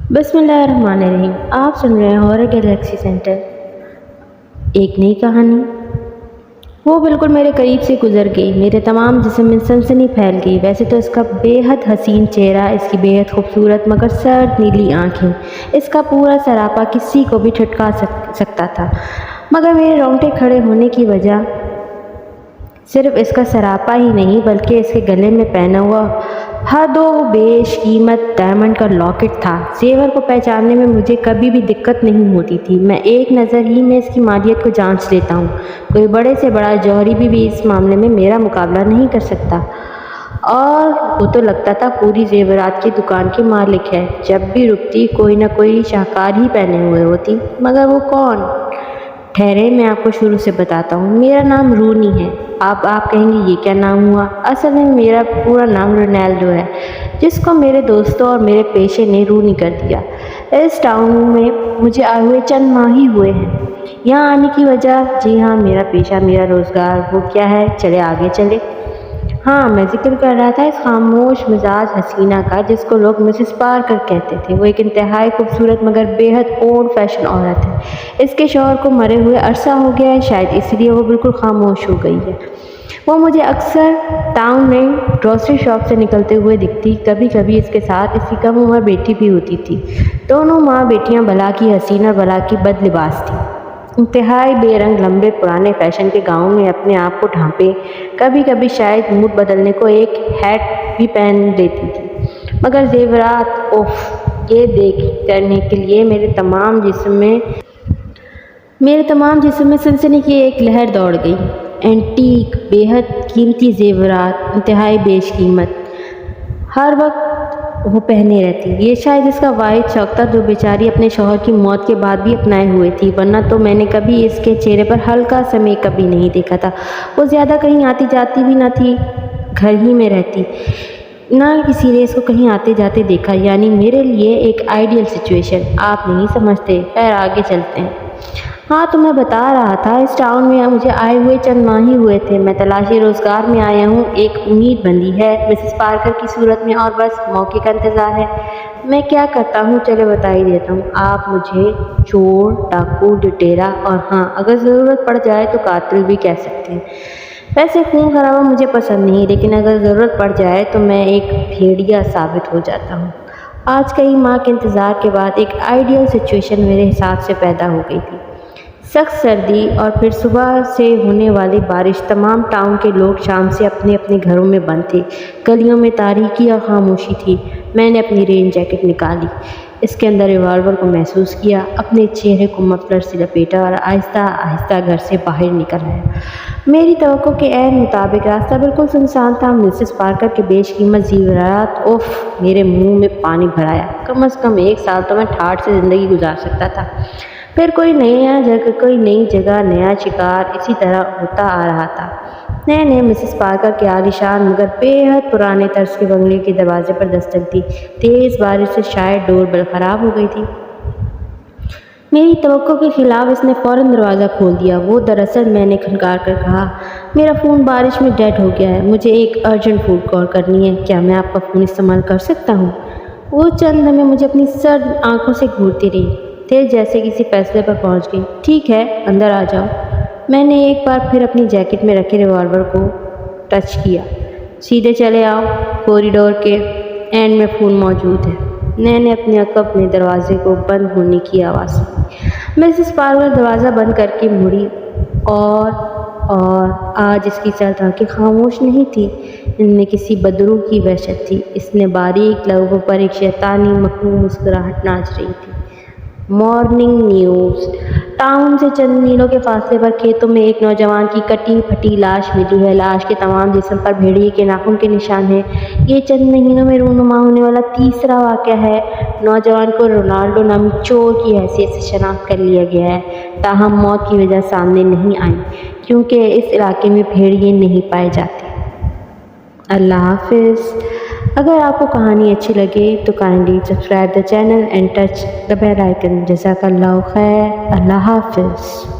بسم اللہ الرحمن الرحیم۔ آپ سن رہے ہیں ہارر گیلیکسی سینٹر۔ ایک نئی کہانی۔ وہ بالکل میرے قریب سے گزر گئی، میرے تمام جسم میں سنسنی پھیل گئی۔ ویسے تو اس کا بے حد حسین چہرہ، اس کی بے حد خوبصورت مگر سرد نیلی آنکھیں، اس کا پورا سراپا کسی کو بھی ٹھٹکا سکتا تھا، مگر میرے رونگٹے کھڑے ہونے کی وجہ صرف اس کا سراپا ہی نہیں بلکہ اس کے گلے میں پہنا ہوا حد و بیش قیمت ڈائمنڈ کا لاکٹ تھا۔ زیور کو پہچاننے میں مجھے کبھی بھی دقت نہیں ہوتی تھی، میں ایک نظر ہی میں اس کی مالیت کو جانچ لیتا ہوں۔ کوئی بڑے سے بڑا جوہری بھی اس معاملے میں میرا مقابلہ نہیں کر سکتا، اور وہ تو لگتا تھا پوری زیورات کی دکان کی مالک ہے۔ جب بھی رکتی کوئی نہ کوئی شاہکار ہی پہنے ہوئے ہوتی، مگر وہ کون؟ ٹھہرے، میں آپ کو شروع سے بتاتا ہوں۔ میرا نام رونی ہے۔ آپ کہیں گے یہ کیا نام ہوا؟ اصل میں میرا پورا نام رونالڈو ہے، جس کو میرے دوستوں اور میرے پیشے نے رونی کر دیا۔ اس ٹاؤن میں مجھے آئے ہوئے چند ماہ ہی ہوئے ہیں۔ یہاں آنے کی وجہ، جی ہاں، میرا پیشہ، میرا روزگار۔ وہ کیا ہے؟ چلے آگے چلے۔ ہاں، میں ذکر کر رہا تھا اس خاموش مزاج حسینہ کا جس کو لوگ مسز پارکر کہتے تھے۔ وہ ایک انتہائی خوبصورت مگر بے حد اولڈ فیشن عورت ہے۔ اس کے شوہر کو مرے ہوئے عرصہ ہو گیا ہے، شاید اس لیے وہ بالکل خاموش ہو گئی ہے۔ وہ مجھے اکثر ٹاؤن میں گروسری شاپ سے نکلتے ہوئے دکھتی، کبھی کبھی اس کے ساتھ اس کی کم عمر بیٹی بھی ہوتی تھی۔ دونوں ماں بیٹیاں بلا کی حسین اور بلا کی بد لباس تھیں، انتہائی بے رنگ، لمبے پرانے فیشن کے گاؤن میں اپنے آپ کو ڈھانپے، کبھی کبھی شاید موڈ بدلنے کو ایک ہیٹ بھی پہن لیتی تھی، مگر زیورات، اوف، یہ دیکھ کرنے کے لیے میرے تمام جسم میں سنسنی کی ایک لہر دوڑ گئی۔ اینٹیک، بے حد قیمتی زیورات، انتہائی بیش قیمت، ہر وقت وہ پہنے رہتی۔ یہ شاید اس کا واحد شوق تھا جو بیچاری اپنے شوہر کی موت کے بعد بھی اپنائے ہوئے تھی، ورنہ تو میں نے کبھی اس کے چہرے پر ہلکا سا میک اپ بھی نہیں دیکھا تھا۔ وہ زیادہ کہیں آتی جاتی بھی نہ تھی، گھر ہی میں رہتی، نہ کسی نے اس کو کہیں آتے جاتے دیکھا۔ یعنی میرے لیے ایک آئیڈیل سچویشن۔ آپ نہیں سمجھتے؟ خیر، آگے چلتے ہیں۔ ہاں، تو میں بتا رہا تھا، اس ٹاؤن میں مجھے آئے ہوئے چند ماہ ہی ہوئے تھے۔ میں تلاشی روزگار میں آیا ہوں، ایک امید بندی ہے مسز پارکر کی صورت میں، اور بس موقع کا انتظار ہے۔ میں کیا کرتا ہوں، چلے بتا ہی دیتا ہوں۔ آپ مجھے چور، ڈاکو، لٹیرا، اور ہاں، اگر ضرورت پڑ جائے تو قاتل بھی کہہ سکتے ہیں۔ ویسے خون خرابہ مجھے پسند نہیں، لیکن اگر ضرورت پڑ جائے تو میں ایک بھیڑیا ثابت ہو جاتا ہوں۔ آج کئی ماہ کے انتظار کے بعد ایک آئیڈیل سچویشن میرے حساب سے پیدا ہو گئی تھی۔ سخت سردی اور پھر صبح سے ہونے والی بارش، تمام ٹاؤن کے لوگ شام سے اپنے اپنے گھروں میں بند تھے، گلیوں میں تاریکی اور خاموشی تھی۔ میں نے اپنی رین جیکٹ نکالی، اس کے اندر ریوالور کو محسوس کیا، اپنے چہرے کو مفلر سے لپیٹا اور آہستہ آہستہ گھر سے باہر نکل آیا۔ میری توقع کے عین مطابق راستہ بالکل سنسان تھا۔ مسز پارکر کے بیش قیمت زیورات، اوف، میرے منہ میں پانی بھر آیا۔ کم از کم 1 سال تو میں ٹھاٹھ سے زندگی گزار سکتا تھا۔ پھر کوئی نئی جگہ، نیا شکار، اسی طرح ہوتا آ رہا تھا۔ نئے مسز پارکر کے عالیشان مگر بے حد پرانے طرز کے بنگلے کے دروازے پر دستک دی۔ تیز بارش سے شاید ڈور بیل خراب ہو گئی تھی۔ میری توقع کے خلاف اس نے فوراً دروازہ کھول دیا۔ وہ دراصل، میں نے کھنکار کر کہا، میرا فون بارش میں ڈیڈ ہو گیا ہے، مجھے ایک ارجنٹ فون کال کرنی ہے، کیا میں آپ کا فون استعمال کر سکتا ہوں؟ وہ چند لمحے مجھے اپنی سرد آنکھوں سے گھورتی رہی، پھر جیسے کسی فیصلے پر پہنچ گئی۔ ٹھیک ہے، اندر آ جاؤ۔ میں نے ایک بار پھر اپنی جیکٹ میں رکھے ریوالور کو ٹچ کیا۔ سیدھے چلے آؤ، کوریڈور کے اینڈ میں فون موجود ہے۔ میں نے اپنے عقب میں دروازے کو بند ہونے کی آواز سنی۔ مسز پارکر دروازہ بند کر کے مڑی، اور آج اس کی سرد آنکھیں خاموش نہیں تھی، ان میں کسی بدروح کی وحشت تھی۔ اس نے باریک لبوں پر ایک شیطانی مخنوع مسکراہٹ ناچ رہی تھی۔ Morning news. ٹاؤن سے چند میلوں کے فاصلے پر کھیتوں میں ایک نوجوان کی کٹی پھٹی لاش ملی ہے۔ لاش کے تمام جسم پر بھیڑیے کے ناخن کے نشان ہیں۔ یہ چند مہینوں میں رونما ہونے والا تیسرا واقعہ ہے۔ نوجوان کو رونالڈو نامی چور کی حیثیت سے شناخت کر لیا گیا ہے، تاہم موت کی وجہ سامنے نہیں آئی، کیونکہ اس علاقے میں بھیڑیے نہیں پائے جاتے۔ اللہ حافظ۔ اگر آپ کو کہانی اچھی لگے تو kindly subscribe the channel and touch the bell icon. جزاک اللہ خیر۔ اللہ حافظ۔